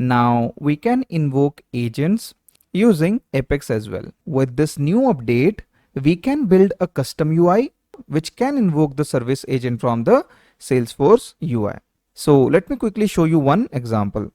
Now we can invoke agents using Apex as well. With this new update, we can build a custom UI which can invoke the service agent from the Salesforce UI. So let me quickly show you one example.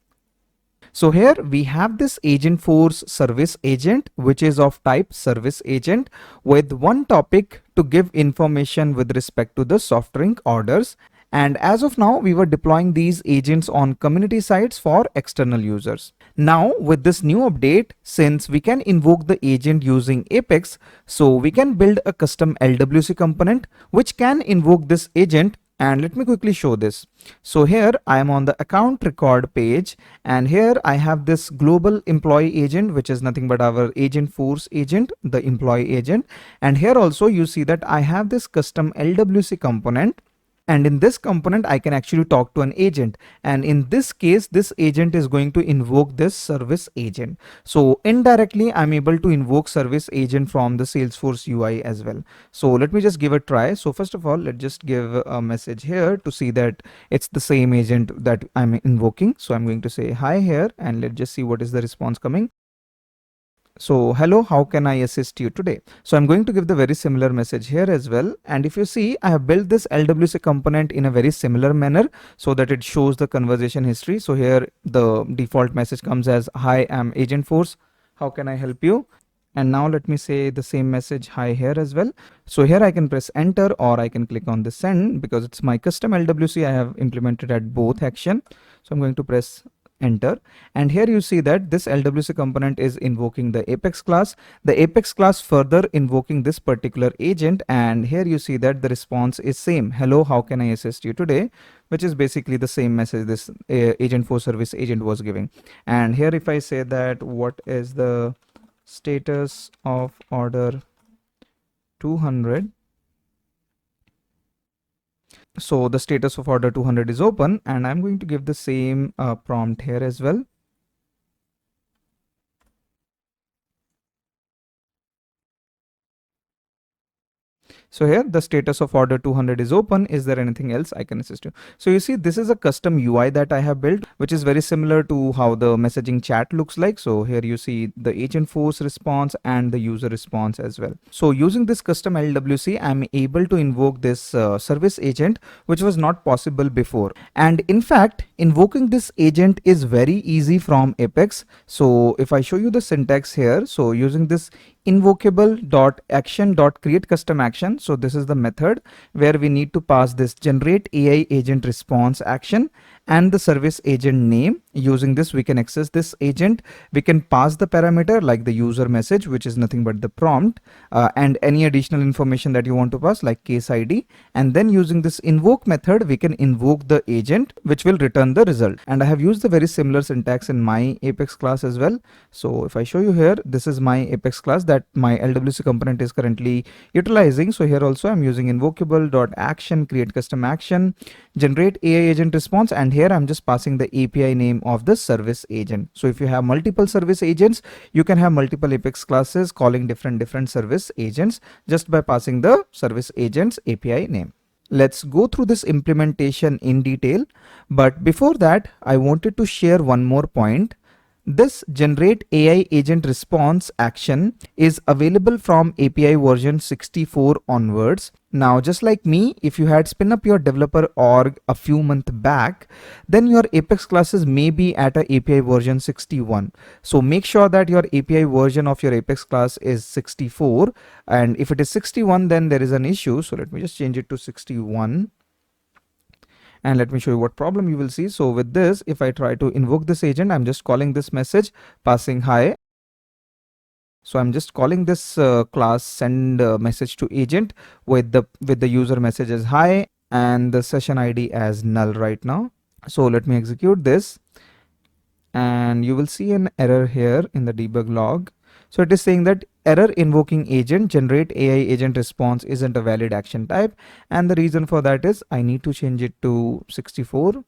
So here we have this Agentforce Service Agent, which is of type Service Agent with one topic to give information with respect to the soft drink orders. And as of now, we were deploying these agents on community sites for external users. Now with this new update, since we can invoke the agent using Apex, so we can build a custom LWC component which can invoke this agent. And let me quickly show this. So here I am on the account record page, and here I have this global employee agent, which is nothing but our Agentforce agent, the employee agent. And here also you see that I have this custom LWC component. And in this component, I can actually talk to an agent. And in this case, this agent is going to invoke this service agent. So indirectly, I'm able to invoke service agent from the Salesforce UI as well. So let me just give a try. So first of all, let's just give a message here to see that it's the same agent that I'm invoking. So I'm going to say hi here, and let's just see what is the response coming. So hello, how can I assist you today? So I'm going to give the very similar message here as well. And if you see, I have built this LWC component in a very similar manner so that it shows the conversation history. So here the default message comes as, hi, I'm Agentforce. How can I help you? And now let me say the same message hi here as well. So here I can press enter, or I can click on the send because it's my custom LWC. I have implemented at both action. So I'm going to press enter, and here you see that this LWC component is invoking the Apex class, the Apex class further invoking this particular agent. And here you see that the response is same, hello, how can I assist you today, which is basically the same message this Agentforce Service Agent was giving. And here if I say that what is the status of order 200, so the status of order 200 is open, and I'm going to give the same prompt here as well. So here the status of order 200 is open. Is there anything else I can assist you? So you see, this is a custom UI that I have built, which is very similar to how the messaging chat looks like. So here you see the Agentforce response and the user response as well. So using this custom LWC, I'm able to invoke this service agent, which was not possible before. And in fact, invoking this agent is very easy from Apex. So if I show you the syntax here, so using this invocable.action.create custom action. So this is the method where we need to pass this generate AI agent response action and the service agent name. Using this, we can access this agent. We can pass the parameter like the user message, which is nothing but the prompt, and any additional information that you want to pass like case ID. And then using this invoke method, we can invoke the agent, which will return the result. And I have used the very similar syntax in my Apex class as well. So if I show you here, this is my Apex class that my LWC component is currently utilizing. So here also I'm using invocable.action, create custom action, generate AI agent response, and here I'm just passing the API name of the service agent. So if you have multiple service agents, you can have multiple Apex classes calling different service agents just by passing the service agent's API name. Let's go through this implementation in detail. But before that, I wanted to share one more point. This generate AI agent response action is available from API version 64 onwards. Now, just like me, if you had spin up your developer org a few months back, then your Apex classes may be at a API version 61. So make sure that your API version of your Apex class is 64. And if it is 61, then there is an issue. So let me just change it to 61. And let me show you what problem you will see. So with this, if I try to invoke this agent, I'm just calling this message, passing hi. So I'm just calling this class send message to agent with the user message as hi and the session ID as null right now. So let me execute this, and you will see an error here in the debug log. So it is saying that error invoking agent generate AI agent response isn't a valid action type. And the reason for that is I need to change it to 64.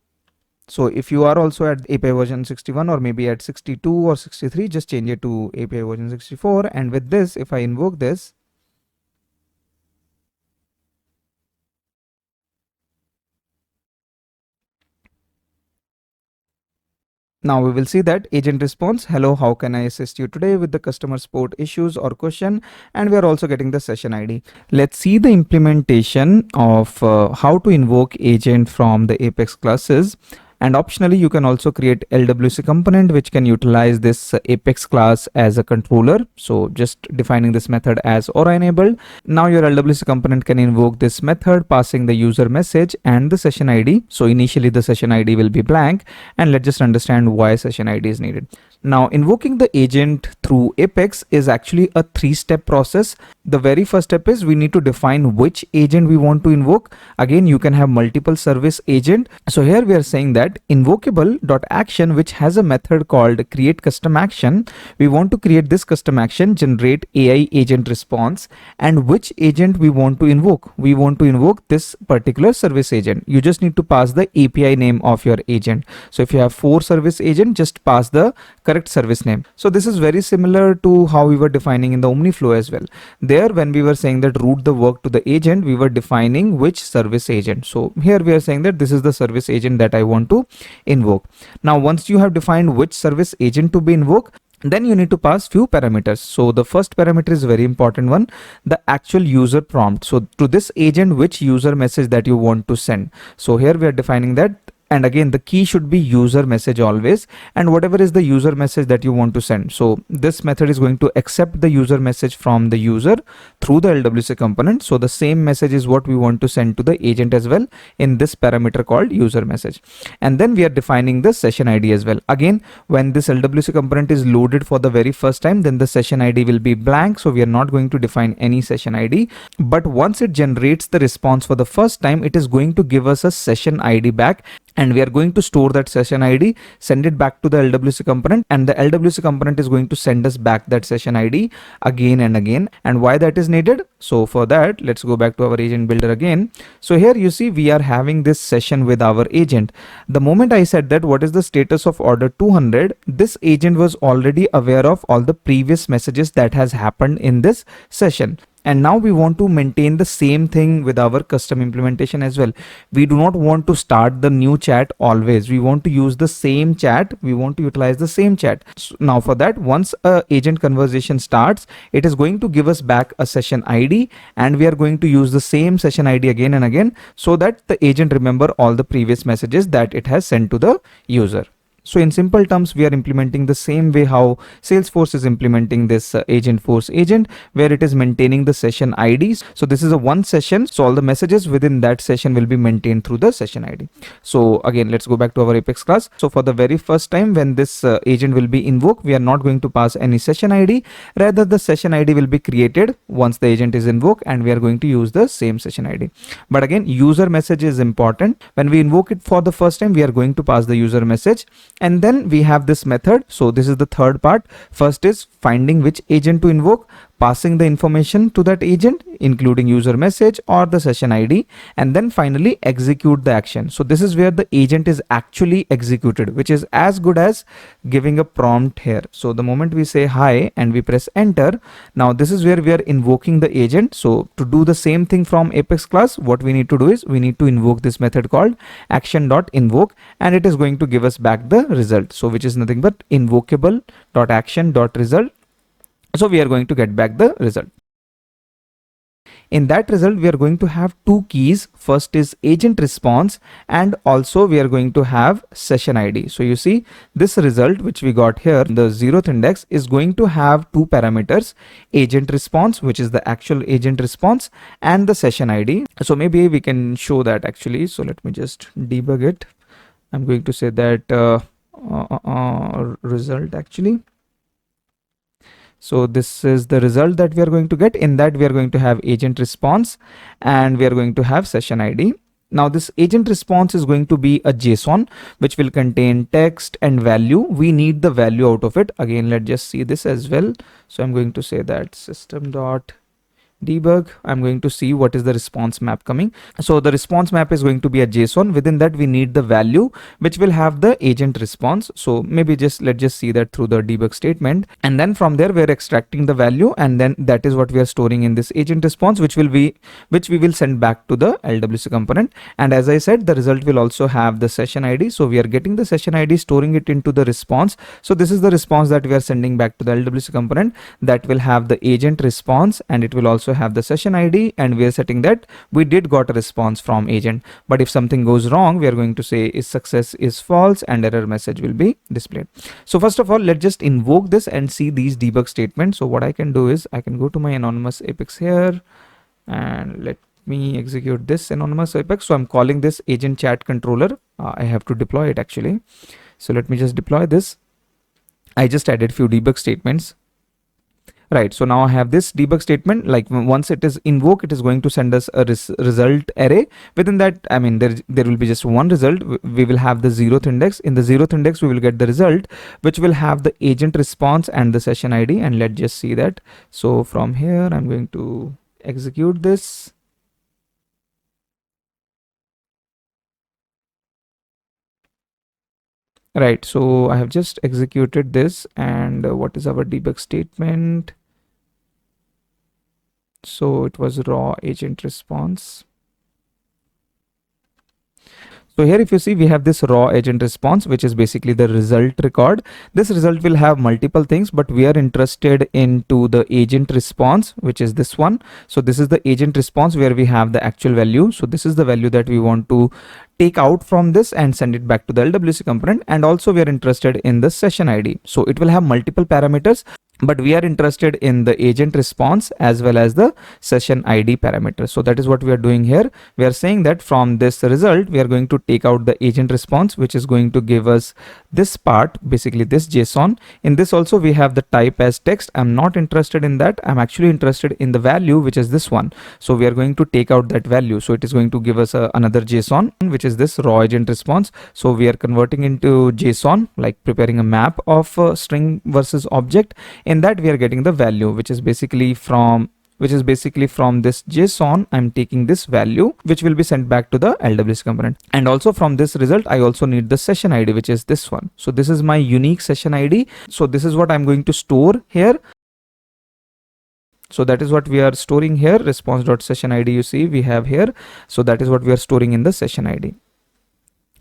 So if you are also at API version 61 or maybe at 62 or 63, just change it to API version 64. And with this, if I invoke this, Now we will see that agent response, hello, how can I assist you today with the customer support issues or question, and we are also getting the session ID. Let's see the implementation of how to invoke agent from the Apex classes. And optionally, you can also create LWC component, which can utilize this Apex class as a controller. So just defining this method as Aura enabled. Now your LWC component can invoke this method, passing the user message and the session ID. So initially the session ID will be blank, and let's just understand why session ID is needed. Now invoking the agent through Apex is actually a 3-step process. The very first step is we need to define which agent we want to invoke. Again, you can have multiple service agent. So here we are saying that invocable.action, which has a method called create custom action. We want to create this custom action, generate AI agent response, and which agent we want to invoke. We want to invoke this particular service agent. You just need to pass the API name of your agent. So if you have 4 service agent, just pass the correct service name. So this is very similar to how we were defining in the OmniFlow as well. There, when we were saying that route the work to the agent, we were defining which service agent. So here we are saying that this is the service agent that I want to invoke. Now once you have defined which service agent to be invoked, then you need to pass few parameters. So the first parameter is a very important one, the actual user prompt. So to this agent, which user message that you want to send. So here we are defining that. And again, the key should be user message always, and whatever is the user message that you want to send. So this method is going to accept the user message from the user through the LWC component. So the same message is what we want to send to the agent as well in this parameter called user message. And then we are defining the session ID as well. Again, when this LWC component is loaded for the very first time, then the session ID will be blank. So we are not going to define any session ID, but once it generates the response for the first time, it is going to give us a session ID back. And we are going to store that session ID, send it back to the LWC component, and the LWC component is going to send us back that session ID again and again. And why that is needed? So for that, let's go back to our agent builder again. So here you see we are having this session with our agent. The moment I said that what is the status of order 200, this agent was already aware of all the previous messages that has happened in this session. And now we want to maintain the same thing with our custom implementation as well. We do not want to start the new chat always. We want to use the same chat. We want to utilize the same chat. So now for that, once a agent conversation starts, it is going to give us back a session ID, and we are going to use the same session ID again and again so that the agent remember all the previous messages that it has sent to the user. So in simple terms, we are implementing the same way how Salesforce is implementing this Agentforce agent, where it is maintaining the session IDs. So this is a one session. So all the messages within that session will be maintained through the session ID. So again, let's go back to our Apex class. So for the very first time when this agent will be invoked, we are not going to pass any session ID. Rather, the session ID will be created once the agent is invoked, and we are going to use the same session ID. But again, user message is important. When we invoke it for the first time, we are going to pass the user message. And then we have this method. So this is the third part. First is finding which agent to invoke, passing the information to that agent, including user message or the session ID, and then finally execute the action. So this is where the agent is actually executed, which is as good as giving a prompt here. So the moment we say hi and we press enter, now this is where we are invoking the agent. So to do the same thing from Apex class, what we need to do is we need to invoke this method called action.invoke, and it is going to give us back the result. So which is nothing but invocable.action.result. So we are going to get back the result. In that result, we are going to have two keys. First is agent response, and also we are going to have session ID. So you see this result which we got here, the 0th index, is going to have two parameters, agent response, which is the actual agent response, and the session ID. So maybe we can show that actually. So let me just debug it. I'm going to say that result actually. So this is the result that we are going to get. In that we are going to have agent response, and we are going to have session ID. Now this agent response is going to be a JSON which will contain text and value. We need the value out of it. Again, let's just see this as well. So I'm going to say that system.get debug. I'm going to see what is the response map coming. So the response map is going to be a JSON. Within that, we need the value which will have the agent response. So maybe let's just see that through the debug statement. And then from there, we're extracting the value, and then that is what we are storing in this agent response, which we will send back to the LWC component. And as I said, the result will also have the session ID. So we are getting the session ID, storing it into the response. So this is the response that we are sending back to the LWC component, that will have the agent response, and it will also have the session ID. And we are setting that we did got a response from agent. But if something goes wrong, we are going to say is success is false, and error message will be displayed. So first of all, let's just invoke this and see these debug statements. So what I can do is I can go to my anonymous Apex here, and let me execute this anonymous Apex. So I'm calling this agent chat controller. I have to deploy it actually. So let me just deploy this. I just added few debug statements. Right, so now I have this debug statement. Like once it is invoked, it is going to send us a result array. Within that, I mean, there will be just one result. We will have the 0th index. In the 0th index, we will get the result, which will have the agent response and the session ID. And let's just see that. So from here, I'm going to execute this. Right, so I have just executed this, and what is our debug statement? So it was raw agent response. So here, if you see, we have this raw agent response, which is basically the result record. This result will have multiple things, but we are interested into the agent response, which is this one. So this is the agent response where we have the actual value. So this is the value that we want to take out from this and send it back to the LWC component. And also we are interested in the session ID. So it will have multiple parameters, but we are interested in the agent response as well as the session ID parameter. So that is what we are doing here. We are saying that from this result, we are going to take out the agent response, which is going to give us this part, basically this JSON. In this also, we have the type as text. I'm not interested in that. I'm actually interested in the value, which is this one. So we are going to take out that value. So it is going to give us another JSON, which is this raw agent response. So we are converting into JSON, like preparing a map of string versus object. In that, we are getting the value, which is basically from this JSON. I'm taking this value, which will be sent back to the LWC component. And also from this result, I also need the session ID, which is this one. So this is my unique session ID. So this is what I'm going to store here. So that is what we are storing here. Response.session ID, you see we have here. So that is what we are storing in the session ID.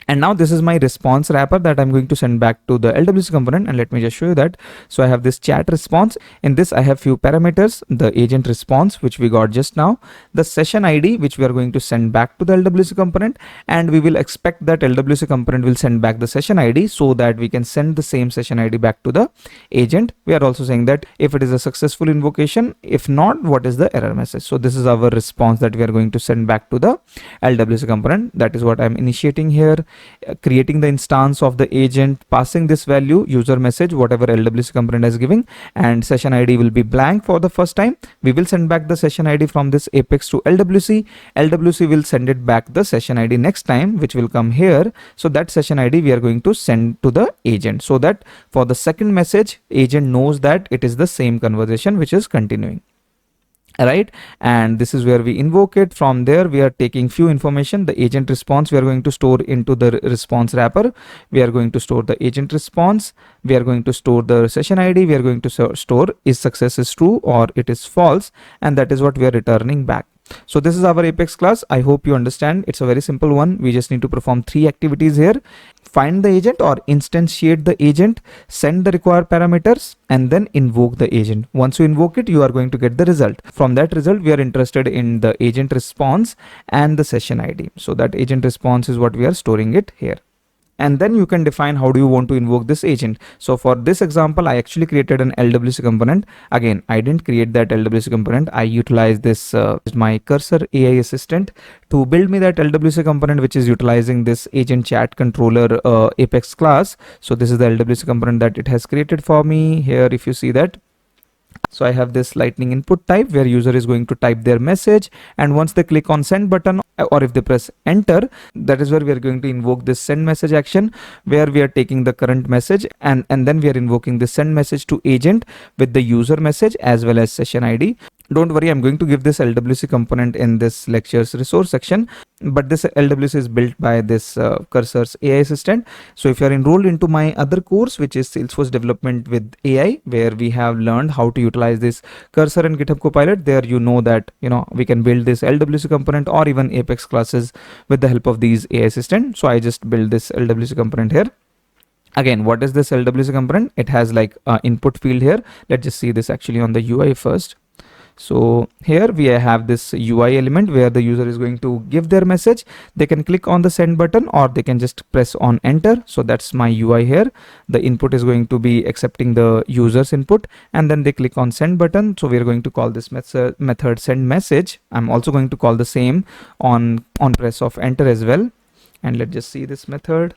And now this is my response wrapper that I'm going to send back to the LWC component. And let me just show you that. So I have this chat response. In this, I have few parameters, the agent response, which we got just now, the session ID, which we are going to send back to the LWC component. And we will expect that LWC component will send back the session ID so that we can send the same session ID back to the agent. We are also saying that if it is a successful invocation, if not, what is the error message? So this is our response that we are going to send back to the LWC component. That is what I'm initiating here. Creating the instance of the agent, passing this value, user message, whatever LWC component is giving, and session ID will be blank for the first time. We will send back the session ID from this Apex to LWC. LWC will send it back the session ID next time, which will come here. So that session ID we are going to send to the agent, so that for the second message, agent knows that it is the same conversation which is continuing. Right, and this is where we invoke it. From there, we are taking few information. The agent response we are going to store into the response wrapper. We are going to store the agent response. We are going to store the session ID. We are going to store is success is true or it is false, and that is what we are returning back. So this is our Apex class. I hope you understand. It's a very simple one. We just need to perform 3 activities here. Find the agent or instantiate the agent, send the required parameters, and then invoke the agent. Once you invoke it, you are going to get the result. From that result, we are interested in the agent response and the session ID. So that agent response is what we are storing it here. And then you can define how do you want to invoke this agent. So for this example, I actually created an LWC component. Again, I didn't create that LWC component. I utilized this my cursor AI assistant to build me that LWC component, which is utilizing this agent chat controller Apex class. So this is the LWC component that it has created for me here. If you see that, so I have this lightning input type where user is going to type their message, and once they click on send button or if they press enter, that is where we are going to invoke this send message action, where we are taking the current message and then we are invoking the send message to agent with the user message as well as session ID. Don't worry, I'm going to give this LWC component in this lecture's resource section, but this LWC is built by this Cursor's AI assistant. So if you're enrolled into my other course, which is Salesforce Development with AI, where we have learned how to utilize this Cursor and GitHub Copilot, there you know that, we can build this LWC component or even Apex classes with the help of these AI assistant. So I just build this LWC component here. Again, what is this LWC component? It has like input field here. Let's just see this actually on the UI first. So here we have this UI element where the user is going to give their message. They can click on the send button or they can just press on enter. So that's my UI here. The input is going to be accepting the user's input, and then they click on send button. So we're going to call this method send message. I'm also going to call the same on press of enter as well. And let's just see this method.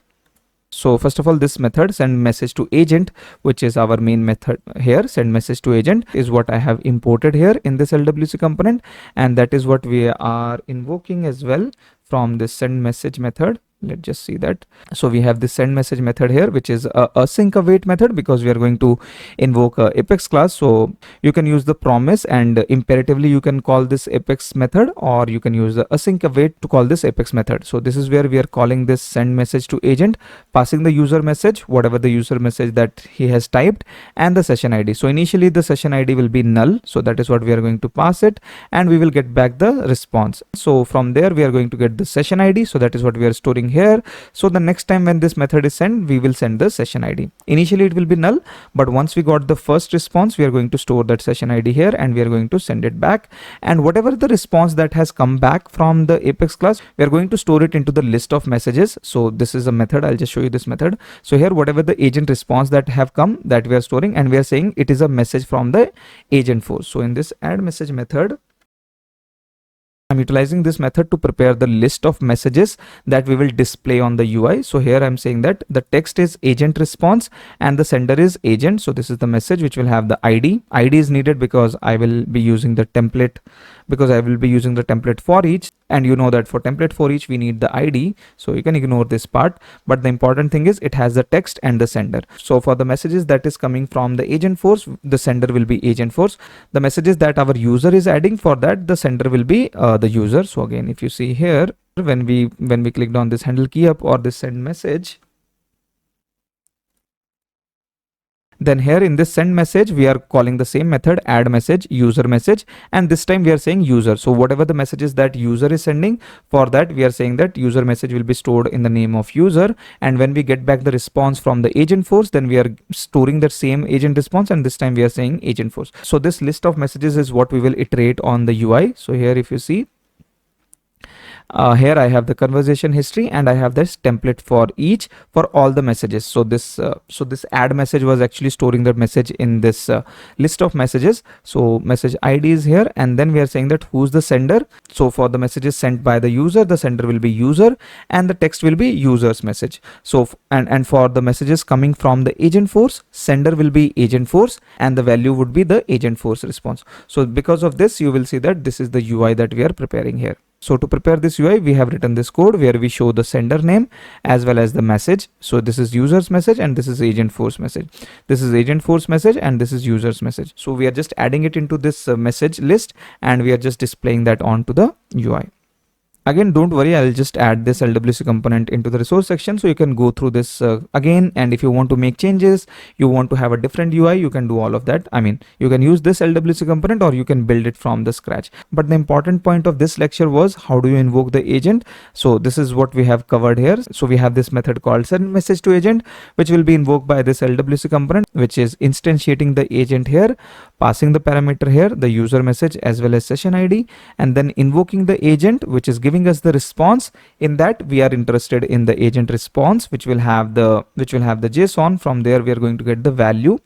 So first of all, this method send message to agent, which is our main method here, send message to agent, is what I have imported here in this LWC component, and that is what we are invoking as well from this send message method. Let's just see that. So we have this send message method here, which is a async await method, because we are going to invoke a Apex class. So you can use the promise and imperatively you can call this Apex method, or you can use the async await to call this Apex method. So this is where we are calling this send message to agent, passing the user message, whatever the user message that he has typed, and the session ID. So initially the session ID will be null. So that is what we are going to pass it, and we will get back the response. So from there we are going to get the session ID. So that is what we are storing here. So the next time when this method is sent, we will send the session ID. Initially it will be null, but once we got the first response, we are going to store that session ID here and we are going to send it back. And whatever the response that has come back from the Apex class, we are going to store it into the list of messages. So this is a method. I'll just show you this method. So here, whatever the agent response that have come, that we are storing, and we are saying it is a message from the Agentforce. So in this add message method, I'm utilizing this method to prepare the list of messages that we will display on the UI. So here I'm saying that the text is agent response and the sender is agent. So this is the message which will have the ID. ID is needed because I will be using the template, for each, and you know that for template for each we need the ID. So you can ignore this part, but the important thing is it has the text and the sender. So for the messages that is coming from the Agentforce, the sender will be Agentforce. The messages that our user is adding, for that the sender will be the user. So again, if you see here, when we clicked on this handle key up or this send message, then here in this send message, we are calling the same method, add message, user message, and this time we are saying user. So whatever the messages that user is sending, for that we are saying that user message will be stored in the name of user. And when we get back the response from the Agentforce, then we are storing that same agent response, and this time we are saying Agentforce. So this list of messages is what we will iterate on the UI. So here if you see, here I have the conversation history and I have this template for each, for all the messages. So this add message was actually storing that message in this list of messages. So message ID is here, and then we are saying that who's the sender. So for the messages sent by the user, the sender will be user and the text will be user's message. So and for the messages coming from the Agentforce, sender will be Agentforce and the value would be the Agentforce response. So because of this, you will see that this is the UI that we are preparing here. So to prepare this UI, we have written this code where we show the sender name as well as the message. So this is user's message and this is Agentforce message. This is Agentforce message and this is user's message. So we are just adding it into this message list and we are just displaying that onto the UI. Again, don't worry, I'll just add this LWC component into the resource section so you can go through this again. And if you want to make changes, you want to have a different UI, you can do all of that. I mean, you can use this LWC component or you can build it from the scratch. But the important point of this lecture was how do you invoke the agent? So this is what we have covered here. So we have this method called send message to agent, which will be invoked by this LWC component, which is instantiating the agent here, passing the parameter here, the user message as well as session ID, and then invoking the agent, which is giving us the response. In that we are interested in the agent response, which will have the JSON. From there we are going to get the value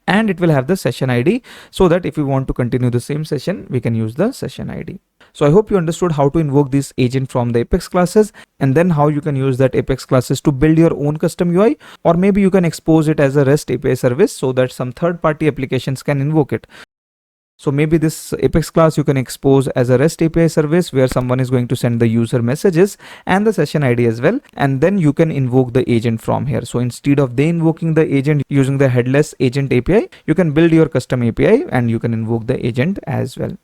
and it will have the session ID, so that if we want to continue the same session, we can use the session ID. So I hope you understood how to invoke this agent from the Apex classes, and then how you can use that Apex classes to build your own custom UI, or maybe you can expose it as a REST API service so that some third-party applications can invoke it. So maybe this Apex class you can expose as a REST API service where someone is going to send the user messages and the session ID as well. And then you can invoke the agent from here. So instead of they invoking the agent using the headless agent API, you can build your custom API and you can invoke the agent as well.